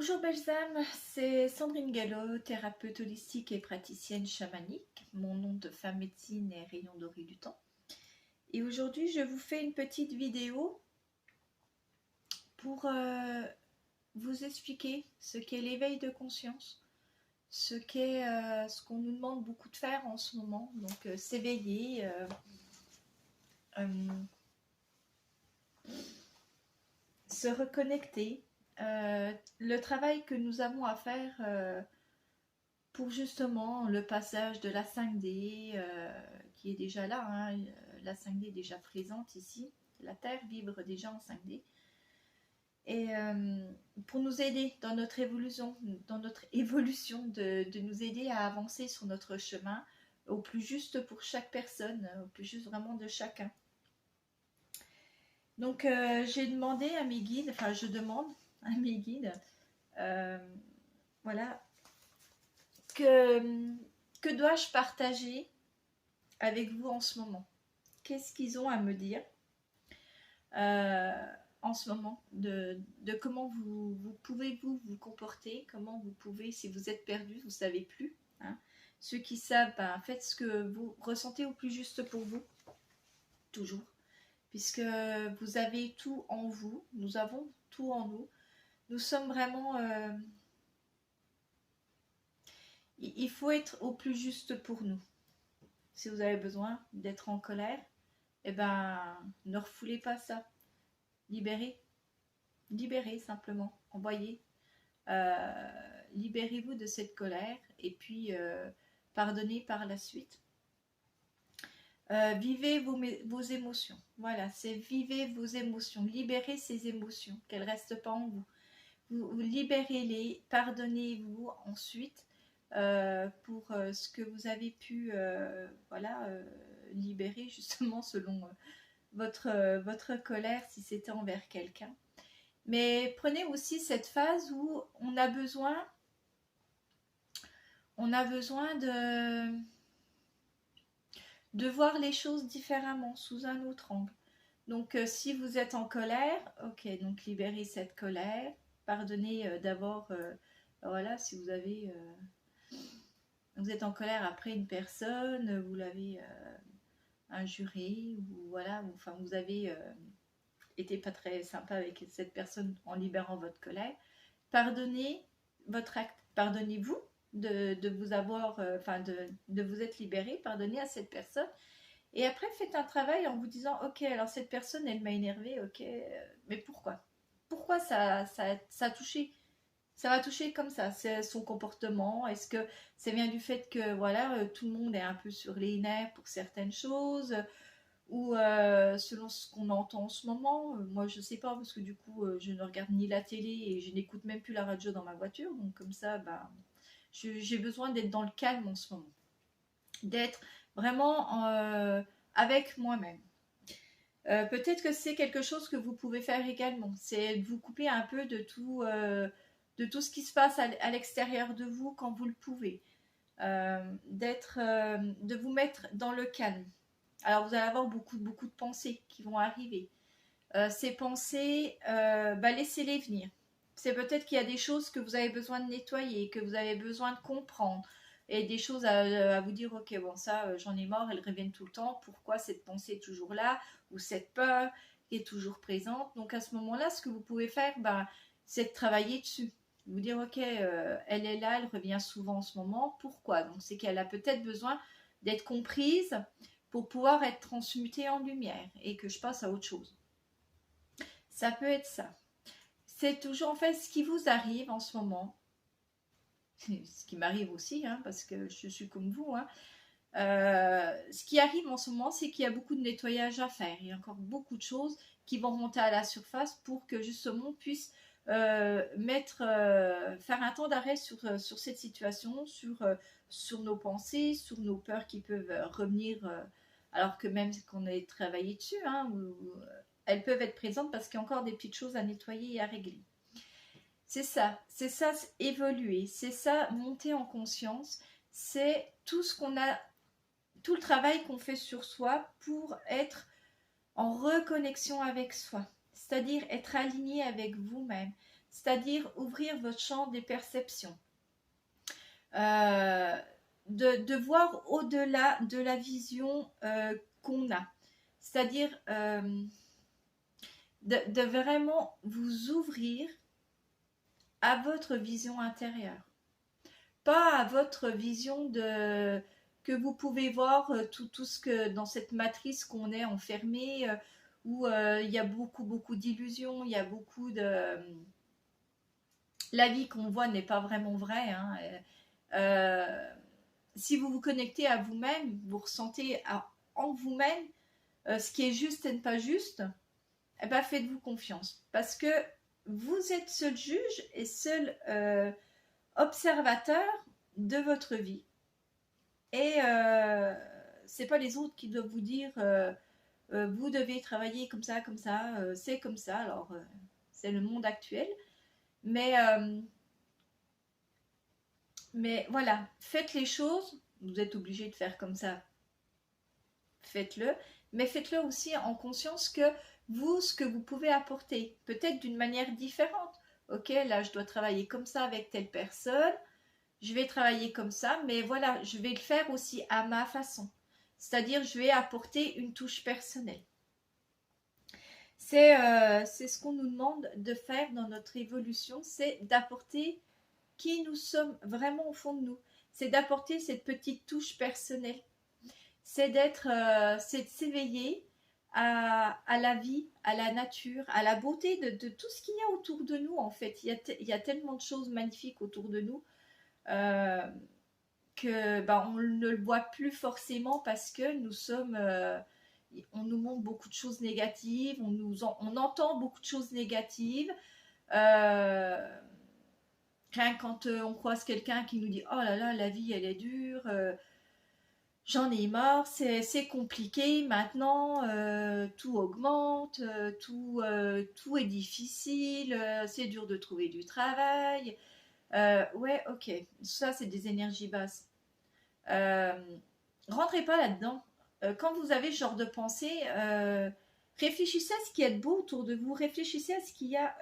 Bonjour belles âmes, c'est Sandrine Gallo, thérapeute holistique et praticienne chamanique. Mon nom de femme médecine est Rayon doré du temps. Et aujourd'hui, je vous fais une petite vidéo pour vous expliquer ce qu'est l'éveil de conscience, ce qu'on nous demande beaucoup de faire en ce moment. Donc s'éveiller, se reconnecter. Le travail que nous avons à faire pour justement le passage de la 5D qui est déjà là, hein, la 5D est déjà présente ici, la Terre vibre déjà en 5D, et pour nous aider dans notre évolution, de nous aider à avancer sur notre chemin au plus juste pour chaque personne, au plus juste vraiment de chacun. Donc j'ai demandé à mes guides, enfin je demande à mes guides, voilà, que dois-je partager avec vous en ce moment? Qu'est-ce qu'ils ont à me dire en ce moment de comment vous pouvez vous comporter, comment vous pouvez, si vous êtes perdu, vous ne savez plus, hein. Ceux qui savent, ben, faites ce que vous ressentez au plus juste pour vous, toujours, puisque vous avez tout en vous, nous avons tout en nous, nous sommes vraiment... il faut être au plus juste pour nous. Si vous avez besoin d'être en colère, eh ben, ne refoulez pas ça. Libérez. Libérez simplement. Envoyez. Libérez-vous de cette colère et puis pardonnez par la suite. Vivez vos émotions. Voilà, c'est vivez vos émotions. Libérez ces émotions, qu'elles ne restent pas en vous. Vous libérez-les, pardonnez-vous ensuite pour ce que vous avez pu libérer justement selon votre colère si c'était envers quelqu'un. Mais prenez aussi cette phase où on a besoin de voir les choses différemment, sous un autre angle. Donc si vous êtes en colère, ok, donc libérez cette colère, pardonnez d'abord, voilà, si vous avez... vous êtes en colère après une personne, vous l'avez injurée, ou voilà, enfin vous avez été pas très sympa avec cette personne en libérant votre colère. Pardonnez votre acte, pardonnez-vous de vous avoir, de vous être libéré, pardonnez à cette personne. Et après, faites un travail en vous disant, ok, alors cette personne, elle m'a énervé, ok, mais pourquoi? Pourquoi ça a touché? Ça va toucher comme ça, c'est son comportement. Est-ce que ça vient du fait que voilà, tout le monde est un peu sur les nerfs pour certaines choses, ou selon ce qu'on entend en ce moment? Moi je sais pas, parce que du coup je ne regarde ni la télé et je n'écoute même plus la radio dans ma voiture, donc comme ça bah, j'ai besoin d'être dans le calme en ce moment, d'être vraiment avec moi-même. Peut-être que c'est quelque chose que vous pouvez faire également, c'est de vous couper un peu de tout ce qui se passe à l'extérieur de vous quand vous le pouvez, de vous mettre dans le calme. Alors vous allez avoir beaucoup de pensées qui vont arriver. Ces pensées, laissez-les venir. C'est peut-être qu'il y a des choses que vous avez besoin de nettoyer, que vous avez besoin de comprendre, et des choses à vous dire, ok, bon ça, j'en ai marre, elles reviennent tout le temps, pourquoi cette pensée est toujours là, ou cette peur qui est toujours présente. Donc à ce moment-là, ce que vous pouvez faire, c'est de travailler dessus. Vous dire, ok, elle est là, elle revient souvent en ce moment, pourquoi? Donc c'est qu'elle a peut-être besoin d'être comprise pour pouvoir être transmutée en lumière, et que je passe à autre chose. Ça peut être ça. C'est toujours en fait ce qui vous arrive en ce moment, ce qui m'arrive aussi, hein, parce que je suis comme vous, hein. Ce qui arrive en ce moment, c'est qu'il y a beaucoup de nettoyage à faire. Il y a encore beaucoup de choses qui vont monter à la surface pour que justement on puisse faire un temps d'arrêt sur cette situation, sur nos pensées, sur nos peurs qui peuvent revenir, alors que même qu'on ait travaillé dessus, hein, elles peuvent être présentes parce qu'il y a encore des petites choses à nettoyer et à régler. C'est ça, évoluer, c'est ça, monter en conscience, c'est tout le travail qu'on fait sur soi pour être en reconnexion avec soi, c'est-à-dire être aligné avec vous-même, c'est-à-dire ouvrir votre champ des perceptions. De voir au-delà de la vision qu'on a. C'est-à-dire de vraiment vous ouvrir à votre vision intérieure. Pas à votre vision de que vous pouvez voir tout ce que dans cette matrice qu'on est enfermé, où il y a beaucoup d'illusions, il y a beaucoup de... La vie qu'on voit n'est pas vraiment vraie. Hein. Si vous vous connectez à vous-même, vous ressentez en vous-même ce qui est juste et pas juste, eh ben faites-vous confiance. Parce que vous êtes seul juge et seul observateur de votre vie. Et c'est pas les autres qui doivent vous dire vous devez travailler comme ça, c'est comme ça. Alors, c'est le monde actuel. Mais voilà, faites les choses. Vous êtes obligé de faire comme ça. Faites-le. Mais faites-le aussi en conscience que vous, ce que vous pouvez apporter, peut-être d'une manière différente. Ok, là, je dois travailler comme ça avec telle personne. Je vais travailler comme ça, mais voilà, je vais le faire aussi à ma façon. C'est-à-dire, je vais apporter une touche personnelle. C'est ce qu'on nous demande de faire dans notre évolution, c'est d'apporter qui nous sommes vraiment au fond de nous. C'est d'apporter cette petite touche personnelle. C'est c'est de s'éveiller à la vie, à la nature, à la beauté de tout ce qu'il y a autour de nous en fait. Il y a tellement de choses magnifiques autour de nous. Que on ne le voit plus forcément parce que nous sommes on nous montre beaucoup de choses négatives, on entend beaucoup de choses négatives. Rien quand on croise quelqu'un qui nous dit oh là là, la vie elle est dure, j'en ai marre, c'est compliqué maintenant, tout augmente, tout est difficile, c'est dur de trouver du travail. Ouais, ok, ça c'est des énergies basses. Rentrez pas là-dedans. Quand vous avez ce genre de pensée, réfléchissez à ce qui est beau autour de vous, réfléchissez à ce qu'il y a,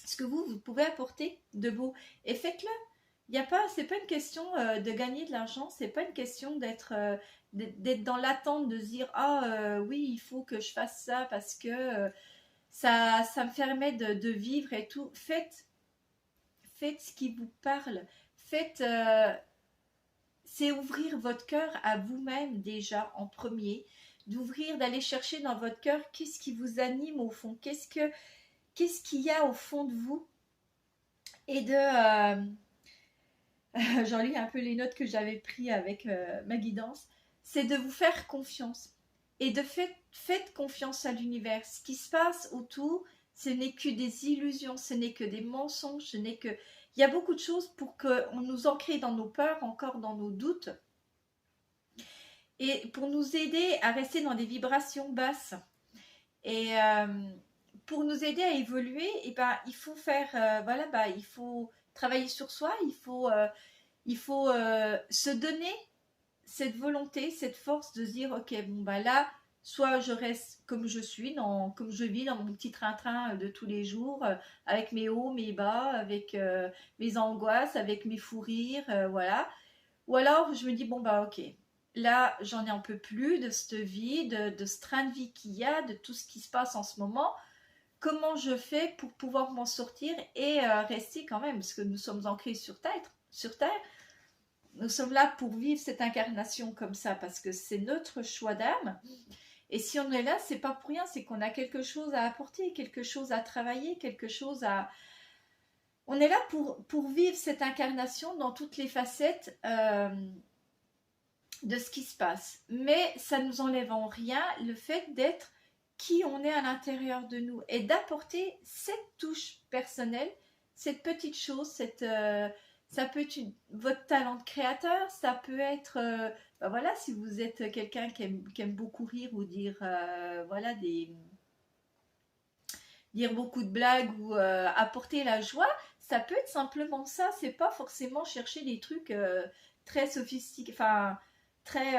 ce que vous pouvez apporter de beau, et faites-le. Il y a pas, c'est pas une question de gagner de l'argent, c'est pas une question d'être dans l'attente de se dire oui il faut que je fasse ça parce que ça me permet de vivre et tout. Faites ce qui vous parle, faites c'est ouvrir votre cœur à vous-même déjà en premier, d'ouvrir, d'aller chercher dans votre cœur qu'est-ce qui vous anime au fond, qu'est-ce qu'il y a au fond de vous, et j'en lis un peu les notes que j'avais prises avec ma guidance, c'est de vous faire confiance et faites confiance à l'univers. Ce qui se passe autour, ce n'est que des illusions, ce n'est que des mensonges, ce n'est que... Il y a beaucoup de choses pour qu'on nous ancre dans nos peurs, encore dans nos doutes, et pour nous aider à rester dans des vibrations basses. Et pour nous aider à évoluer, il faut faire, il faut travailler sur soi, il faut se donner cette volonté, cette force de se dire ok, là, soit je reste comme je suis, comme je vis dans mon petit train-train de tous les jours, avec mes hauts, mes bas, avec mes angoisses, avec mes fous rires, voilà. Ou alors je me dis ok, là j'en ai un peu plus de cette vie, de ce train de vie qu'il y a, de tout ce qui se passe en ce moment. Comment je fais pour pouvoir m'en sortir et rester quand même, parce que nous sommes ancrés sur terre. Nous sommes là pour vivre cette incarnation comme ça, parce que c'est notre choix d'âme. Et si on est là, c'est pas pour rien, c'est qu'on a quelque chose à apporter, quelque chose à travailler, quelque chose à... On est là pour vivre cette incarnation dans toutes les facettes de ce qui se passe. Mais ça ne nous enlève en rien le fait d'être qui on est à l'intérieur de nous et d'apporter cette touche personnelle, cette petite chose, ça peut être votre talent de créateur, ça peut être, voilà, si vous êtes quelqu'un qui aime beaucoup rire ou dire, dire beaucoup de blagues ou apporter la joie, ça peut être simplement ça. C'est pas forcément chercher des trucs très sophistiqués, enfin très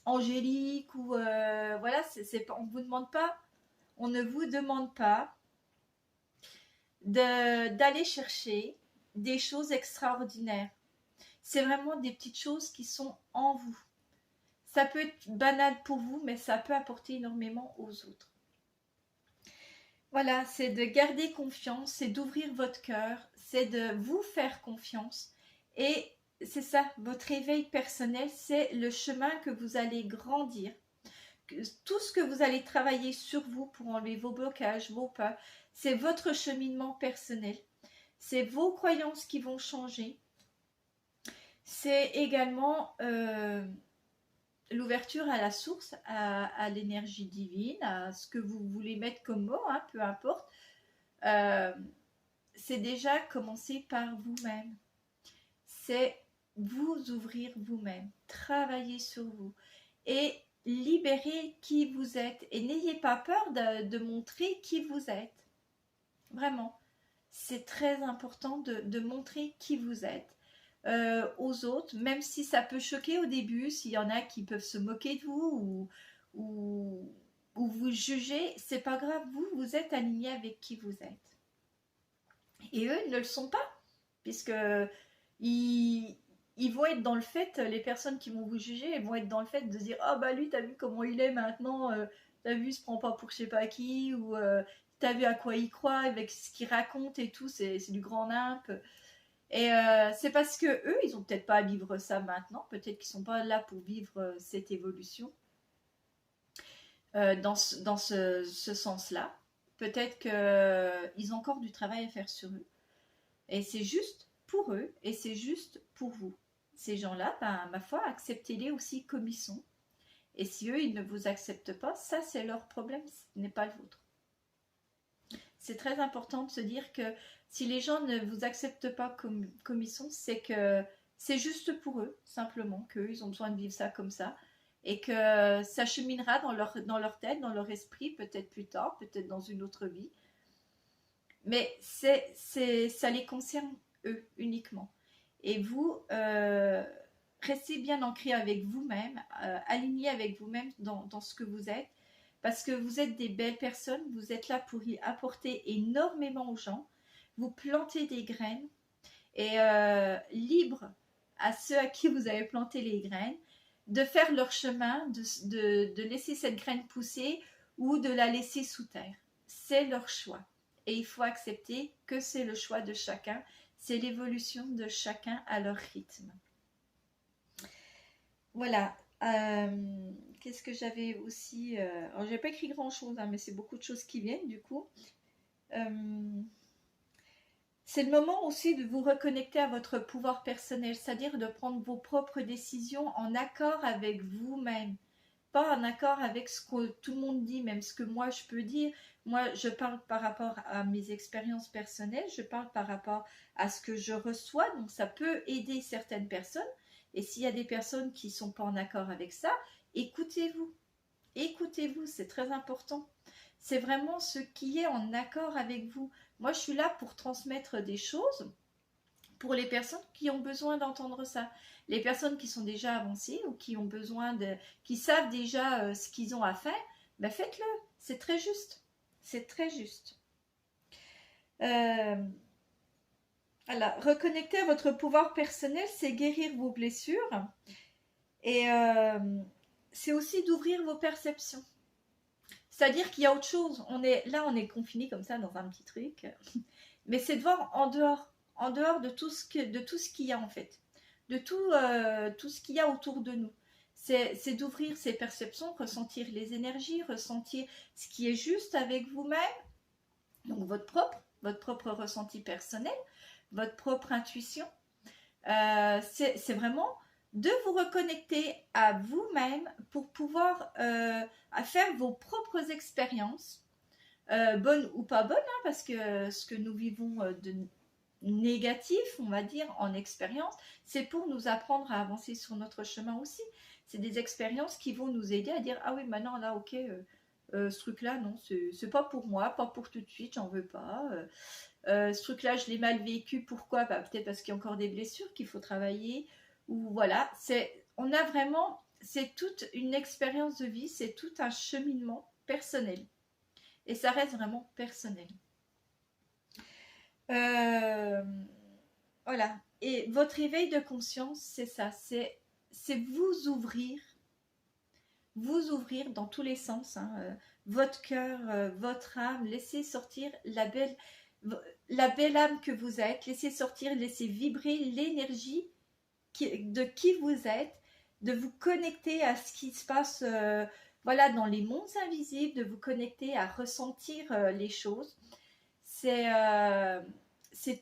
angélique ou voilà, on vous demande pas, on ne vous demande pas d'aller chercher des choses extraordinaires. C'est vraiment des petites choses qui sont en vous. Ça peut être banal pour vous, mais ça peut apporter énormément aux autres. Voilà, c'est de garder confiance, c'est d'ouvrir votre cœur, c'est de vous faire confiance. Et c'est ça, votre éveil personnel, c'est le chemin que vous allez grandir. Tout ce que vous allez travailler sur vous pour enlever vos blocages, vos peurs, c'est votre cheminement personnel. C'est vos croyances qui vont changer. C'est également l'ouverture à la source, à l'énergie divine, à ce que vous voulez mettre comme mot, hein, peu importe. C'est déjà commencer par vous-même. C'est vous ouvrir vous-même, travailler sur vous et libérer qui vous êtes. Et n'ayez pas peur de montrer qui vous êtes. Vraiment, c'est très important de montrer qui vous êtes. Aux autres, même si ça peut choquer au début, s'il y en a qui peuvent se moquer de vous ou vous juger, c'est pas grave, vous êtes aligné avec qui vous êtes. Et eux ne le sont pas, puisque ils vont être dans le fait, les personnes qui vont vous juger, elles vont être dans le fait de dire « Ah oh, bah lui, t'as vu comment il est maintenant, t'as vu, il se prend pas pour je sais pas qui, ou t'as vu à quoi il croit, avec ce qu'il raconte et tout, c'est du grand nimp. » Et c'est parce que eux, ils ont peut-être pas à vivre ça maintenant, peut-être qu'ils sont pas là pour vivre cette évolution dans ce sens-là. Peut-être qu'ils ont encore du travail à faire sur eux. Et c'est juste pour eux et c'est juste pour vous. Ces gens-là, ben, ma foi, acceptez-les aussi comme ils sont. Et si eux, ils ne vous acceptent pas, ça c'est leur problème, ce n'est pas le vôtre. C'est très important de se dire que si les gens ne vous acceptent pas comme ils sont, c'est que c'est juste pour eux, simplement, qu'eux, ils ont besoin de vivre ça comme ça. Et que ça cheminera dans leur tête, dans leur esprit, peut-être plus tard, peut-être dans une autre vie. Mais ça les concerne eux uniquement. Et vous, restez bien ancré avec vous-même, aligné avec vous-même dans ce que vous êtes, parce que vous êtes des belles personnes, vous êtes là pour y apporter énormément aux gens, vous plantez des graines, et libre à ceux à qui vous avez planté les graines, de faire leur chemin, de laisser cette graine pousser ou de la laisser sous terre. C'est leur choix. Et il faut accepter que c'est le choix de chacun, c'est l'évolution de chacun à leur rythme. Voilà. Qu'est-ce que j'avais aussi alors, j'ai pas écrit grand-chose, hein, mais c'est beaucoup de choses qui viennent, du coup. C'est le moment aussi de vous reconnecter à votre pouvoir personnel, c'est-à-dire de prendre vos propres décisions en accord avec vous-même. Pas en accord avec ce que tout le monde dit, même ce que moi je peux dire. Moi, je parle par rapport à mes expériences personnelles, je parle par rapport à ce que je reçois, donc ça peut aider certaines personnes. Et s'il y a des personnes qui ne sont pas en accord avec ça, écoutez-vous. Écoutez-vous, c'est très important. C'est vraiment ce qui est en accord avec vous. Moi, je suis là pour transmettre des choses pour les personnes qui ont besoin d'entendre ça. Les personnes qui sont déjà avancées ou qui ont besoin qui savent déjà ce qu'ils ont à faire, ben faites-le. C'est très juste. C'est très juste. Voilà. Reconnecter à votre pouvoir personnel, c'est guérir vos blessures et c'est aussi d'ouvrir vos perceptions. C'est-à-dire qu'il y a autre chose. On est confiné comme ça dans un petit truc, mais c'est de voir en dehors de tout ce qu'il y a en fait, de tout ce qu'il y a autour de nous. C'est d'ouvrir ses perceptions, ressentir les énergies, ressentir ce qui est juste avec vous-même, donc votre propre ressenti personnel, votre propre intuition. C'est vraiment de vous reconnecter à vous-même pour pouvoir à faire vos propres expériences, bonnes ou pas bonnes, hein, parce que ce que nous vivons de négatif, on va dire, en expérience, c'est pour nous apprendre à avancer sur notre chemin aussi. C'est des expériences qui vont nous aider à dire « Ah oui, maintenant, là, ok, ce truc-là, non, c'est pas pour moi, pas pour tout de suite, j'en veux pas. Ce truc-là, je l'ai mal vécu, pourquoi ? Bah, peut-être parce qu'il y a encore des blessures qu'il faut travailler. » Ou voilà, on a vraiment, c'est toute une expérience de vie, c'est tout un cheminement personnel. Et ça reste vraiment personnel. Euh, voilà. Et votre éveil de conscience, c'est ça, c'est vous ouvrir dans tous les sens, hein, votre cœur, votre âme, laissez sortir la belle âme que vous êtes, laissez sortir, laissez vibrer l'énergie de qui vous êtes, de vous connecter à ce qui se passe voilà, dans les mondes invisibles, de vous connecter à ressentir les choses. C'est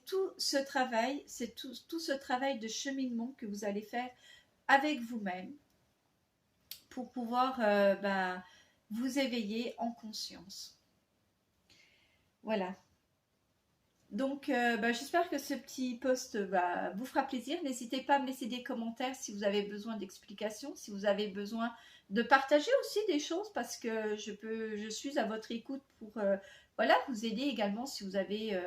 tout ce travail, c'est tout ce travail de cheminement que vous allez faire avec vous-même pour pouvoir vous éveiller en conscience. Voilà. Donc, j'espère que ce petit post vous fera plaisir. N'hésitez pas à me laisser des commentaires si vous avez besoin d'explications, si vous avez besoin de partager aussi des choses, parce que je suis à votre écoute pour voilà, vous aider également si vous avez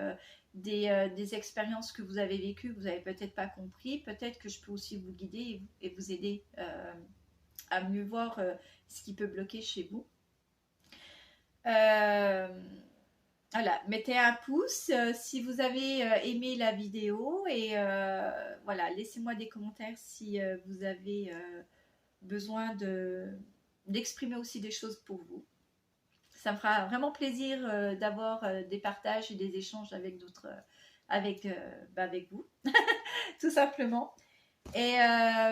des expériences que vous avez vécues, vous n'avez peut-être pas compris. Peut-être que je peux aussi vous guider et vous aider à mieux voir ce qui peut bloquer chez vous. Voilà, mettez un pouce si vous avez aimé la vidéo et voilà, laissez-moi des commentaires si vous avez besoin d'exprimer aussi des choses pour vous. Ça me fera vraiment plaisir d'avoir des partages et des échanges avec d'autres, avec vous, tout simplement. Et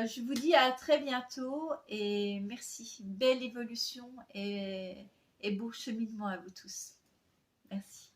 je vous dis à très bientôt et merci. Belle évolution et beau cheminement à vous tous. Merci.